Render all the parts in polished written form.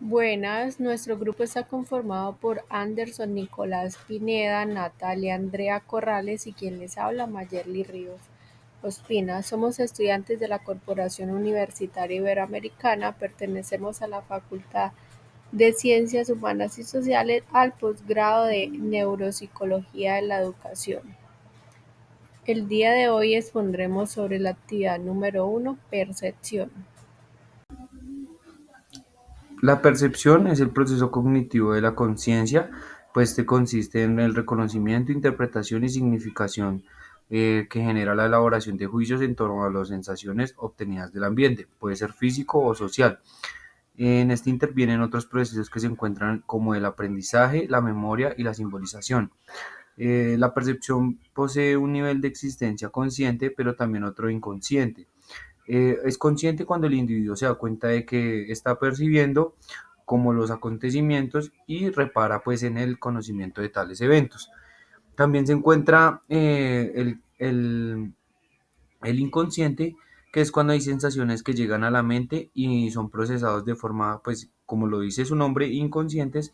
Buenas, nuestro grupo está conformado por Anderson Nicolás Pineda, Natalia Andrea Corrales y quien les habla, Mayerly Ríos Ospina. Somos estudiantes de la Corporación Universitaria Iberoamericana, pertenecemos a la Facultad de Ciencias Humanas y Sociales al posgrado de Neuropsicología de la Educación. El día de hoy expondremos sobre la actividad número 1, percepción. La percepción es el proceso cognitivo de la conciencia, pues este consiste en el reconocimiento, interpretación y significación que genera la elaboración de juicios en torno a las sensaciones obtenidas del ambiente, puede ser físico o social. En este intervienen otros procesos que se encuentran como el aprendizaje, la memoria y la simbolización. La percepción posee un nivel de existencia consciente, pero también otro inconsciente. Es consciente cuando el individuo se da cuenta de que está percibiendo como los acontecimientos y repara pues en el conocimiento de tales eventos. También se encuentra el inconsciente, que es cuando hay sensaciones que llegan a la mente y son procesados de forma, pues como lo dice su nombre, inconscientes,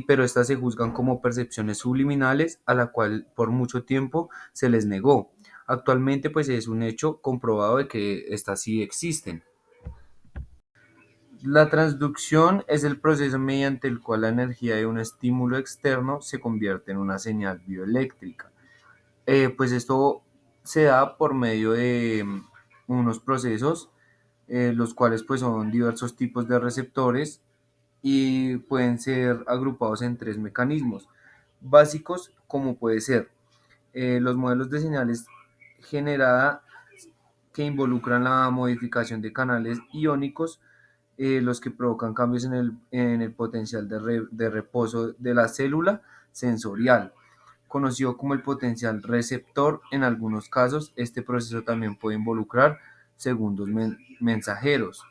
pero estas se juzgan como percepciones subliminales a la cual por mucho tiempo se les negó. Actualmente pues es un hecho comprobado de que estas sí existen. La transducción es el proceso mediante el cual la energía de un estímulo externo se convierte en una señal bioeléctrica. Pues esto se da por medio de unos procesos, los cuales pues son diversos tipos de receptores y pueden ser agrupados en tres mecanismos básicos, como puede ser los modelos de señales generada que involucran la modificación de canales iónicos, los que provocan cambios en el potencial de reposo de la célula sensorial, conocido como el potencial receptor. En algunos casos, este proceso también puede involucrar segundos mensajeros.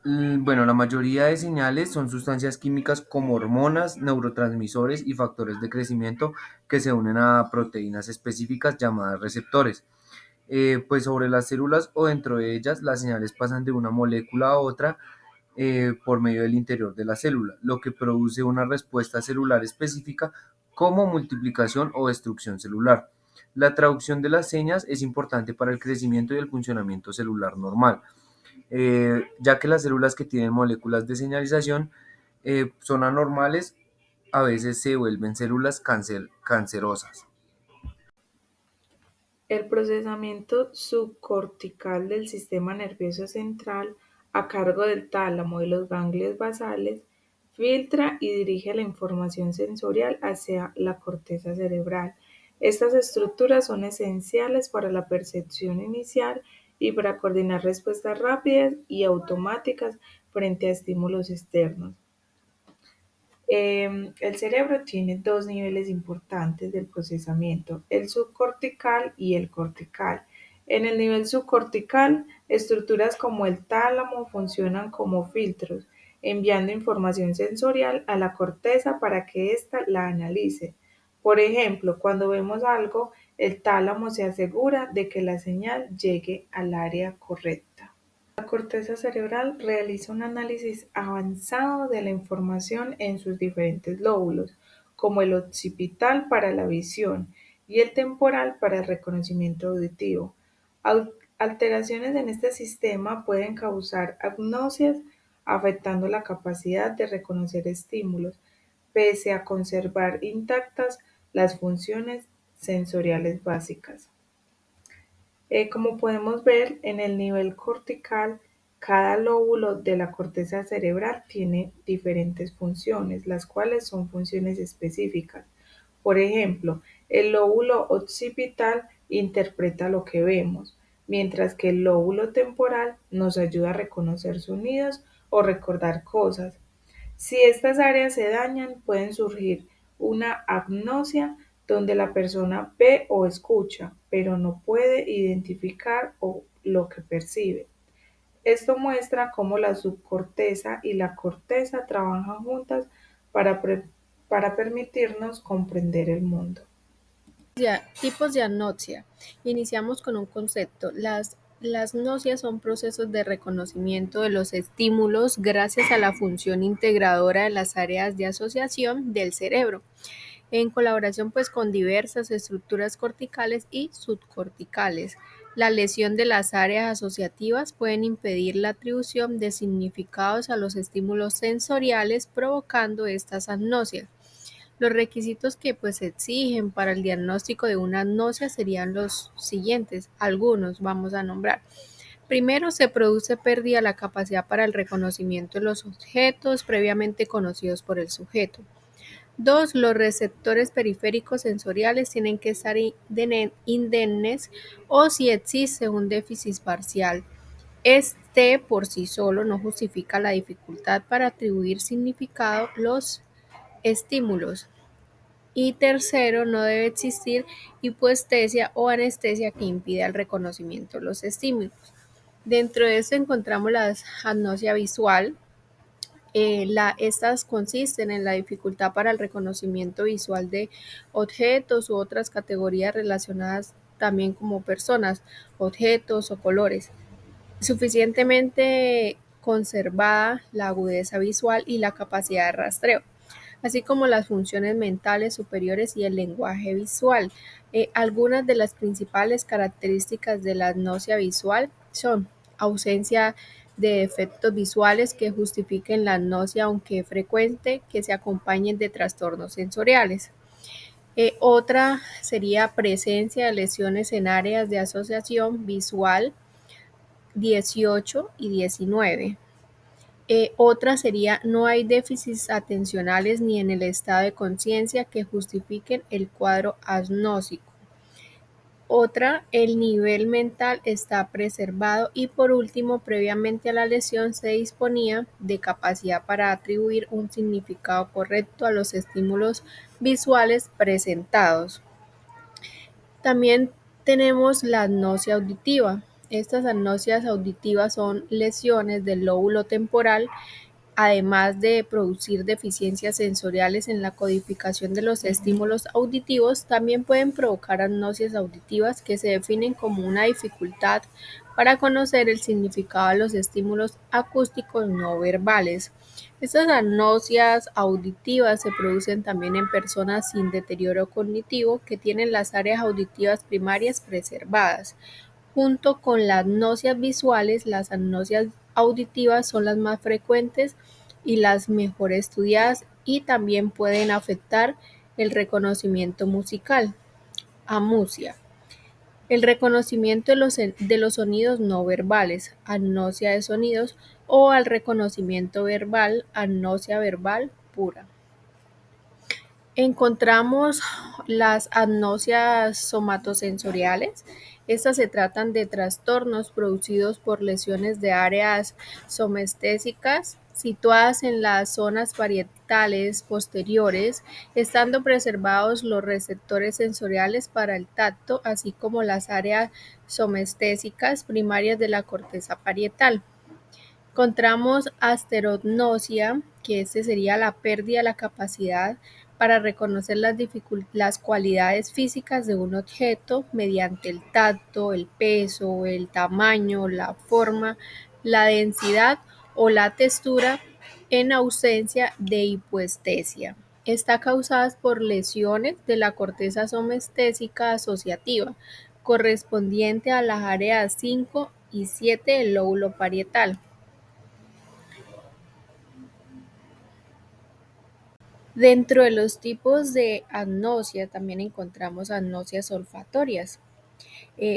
Bueno, la mayoría de señales son sustancias químicas como hormonas, neurotransmisores y factores de crecimiento que se unen a proteínas específicas llamadas receptores. Pues sobre las células o dentro de ellas, las señales pasan de una molécula a otra por medio del interior de la célula, lo que produce una respuesta celular específica como multiplicación o destrucción celular. La traducción de las señas es importante para el crecimiento y el funcionamiento celular normal, ya que las células que tienen moléculas de señalización son anormales, a veces se vuelven células cancerosas. El procesamiento subcortical del sistema nervioso central, a cargo del tálamo y los ganglios basales, filtra y dirige la información sensorial hacia la corteza cerebral. Estas estructuras son esenciales para la percepción inicial y para coordinar respuestas rápidas y automáticas frente a estímulos externos. El cerebro tiene dos niveles importantes del procesamiento, el subcortical y el cortical. En el nivel subcortical, estructuras como el tálamo funcionan como filtros, enviando información sensorial a la corteza para que ésta la analice. Por ejemplo, cuando vemos algo, el tálamo se asegura de que la señal llegue al área correcta. La corteza cerebral realiza un análisis avanzado de la información en sus diferentes lóbulos, como el occipital para la visión y el temporal para el reconocimiento auditivo. Alteraciones en este sistema pueden causar agnosias, afectando la capacidad de reconocer estímulos, pese a conservar intactas las funciones sensoriales básicas. Como podemos ver, en el nivel cortical, cada lóbulo de la corteza cerebral tiene diferentes funciones, las cuales son funciones específicas. Por ejemplo, el lóbulo occipital interpreta lo que vemos, mientras que el lóbulo temporal nos ayuda a reconocer sonidos o recordar cosas. Si estas áreas se dañan, pueden surgir una agnosia donde la persona ve o escucha, pero no puede identificar lo que percibe. Esto muestra cómo la subcorteza y la corteza trabajan juntas para, para permitirnos comprender el mundo. Tipos de agnosia. Iniciamos con un concepto. Las Las gnosias son procesos de reconocimiento de los estímulos gracias a la función integradora de las áreas de asociación del cerebro, en colaboración pues con diversas estructuras corticales y subcorticales. La lesión de las áreas asociativas pueden impedir la atribución de significados a los estímulos sensoriales, provocando estas agnosias. Los requisitos que pues se exigen para el diagnóstico de una agnosia serían los siguientes, algunos vamos a nombrar. Primero, se produce pérdida de la capacidad para el reconocimiento de los objetos previamente conocidos por el sujeto. 2. Los receptores periféricos sensoriales tienen que estar indemnes o si existe un déficit parcial. Este por sí solo no justifica la dificultad para atribuir significado a los estímulos. Y tercero, no debe existir hipoestesia o anestesia que impida el reconocimiento de los estímulos. Dentro de esto encontramos la agnosia visual. Estas consisten en la dificultad para el reconocimiento visual de objetos u otras categorías relacionadas también como personas, objetos o colores. Suficientemente conservada la agudeza visual y la capacidad de rastreo, así como las funciones mentales superiores y el lenguaje visual. Algunas de las principales características de la agnosia visual son ausencia de efectos visuales que justifiquen la agnosia, aunque es frecuente que se acompañen de trastornos sensoriales. Otra sería presencia de lesiones en áreas de asociación visual 18 y 19. Otra sería no hay déficits atencionales ni en el estado de conciencia que justifiquen el cuadro agnóstico. Otra, el nivel mental está preservado y por último, previamente a la lesión se disponía de capacidad para atribuir un significado correcto a los estímulos visuales presentados. También tenemos la agnosia auditiva. Estas agnosias auditivas son lesiones del lóbulo temporal. Además de producir deficiencias sensoriales en la codificación de los estímulos auditivos, también pueden provocar agnosias auditivas que se definen como una dificultad para conocer el significado de los estímulos acústicos no verbales. Estas agnosias auditivas se producen también en personas sin deterioro cognitivo que tienen las áreas auditivas primarias preservadas. Junto con las agnosias visuales, las agnosias auditivas son las más frecuentes y las mejor estudiadas y también pueden afectar el reconocimiento musical. Amusia. El reconocimiento de los sonidos no verbales, agnosia de sonidos, o al reconocimiento verbal, agnosia verbal pura. Encontramos las agnosias somatosensoriales. Estas se tratan de trastornos producidos por lesiones de áreas somestésicas situadas en las zonas parietales posteriores, estando preservados los receptores sensoriales para el tacto, así como las áreas somestésicas primarias de la corteza parietal. Encontramos asterognosia, que sería la pérdida de la capacidad para reconocer las cualidades físicas de un objeto mediante el tacto, el peso, el tamaño, la forma, la densidad o la textura en ausencia de hipoestesia. Está causada por lesiones de la corteza somestésica asociativa, correspondiente a las áreas 5 y 7 del lóbulo parietal. Dentro de los tipos de agnosia también encontramos agnosias olfatorias.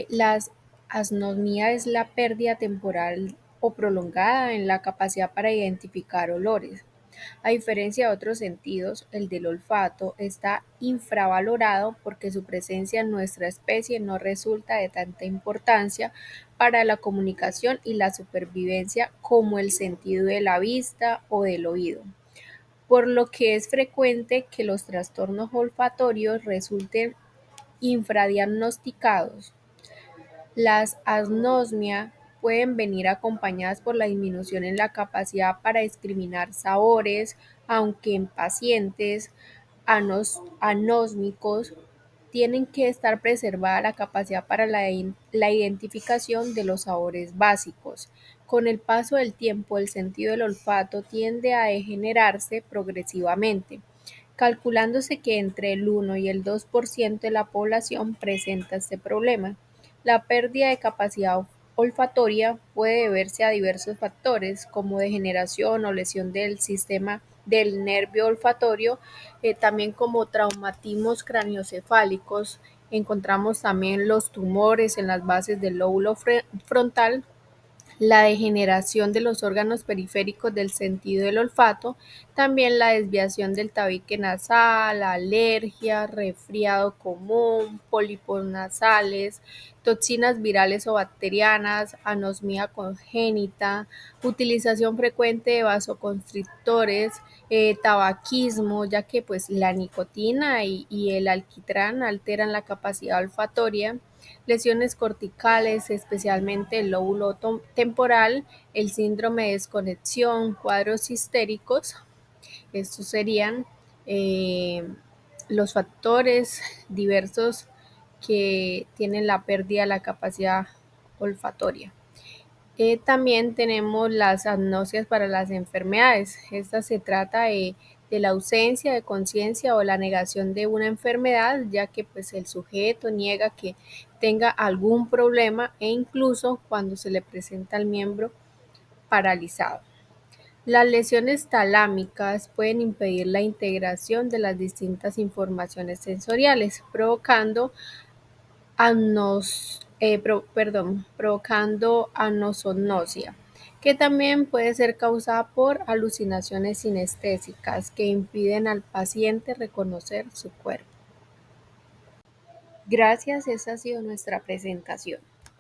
La anosmia es la pérdida temporal o prolongada en la capacidad para identificar olores. A diferencia de otros sentidos, el del olfato está infravalorado porque su presencia en nuestra especie no resulta de tanta importancia para la comunicación y la supervivencia como el sentido de la vista o del oído, por lo que es frecuente que los trastornos olfatorios resulten infradiagnosticados. Las anosmia pueden venir acompañadas por la disminución en la capacidad para discriminar sabores, aunque en pacientes anósmicos tienen que estar preservada la capacidad para la identificación de los sabores básicos. Con el paso del tiempo, el sentido del olfato tiende a degenerarse progresivamente, calculándose que entre el 1 y el 2% de la población presenta este problema. La pérdida de capacidad olfatoria puede deberse a diversos factores, como degeneración o lesión del sistema del nervio olfatorio, también como traumatismos craneoencefálicos. Encontramos también los tumores en las bases del lóbulo frontal, la degeneración de los órganos periféricos del sentido del olfato, también la desviación del tabique nasal, alergia, resfriado común, pólipos nasales, toxinas virales o bacterianas, anosmia congénita, utilización frecuente de vasoconstrictores, tabaquismo, ya que pues la nicotina y el alquitrán alteran la capacidad olfatoria, lesiones corticales, especialmente el lóbulo temporal, el síndrome de desconexión, cuadros histéricos. Estos serían eh, los factores diversos que tienen la pérdida de la capacidad olfatoria. También tenemos las agnosias para las enfermedades. Esta se trata de la ausencia de conciencia o la negación de una enfermedad, ya que pues el sujeto niega que tenga algún problema e incluso cuando se le presenta el miembro paralizado. Las lesiones talámicas pueden impedir la integración de las distintas informaciones sensoriales, provocando anosognosia, que también puede ser causada por alucinaciones sinestésicas que impiden al paciente reconocer su cuerpo. Gracias, esa ha sido nuestra presentación.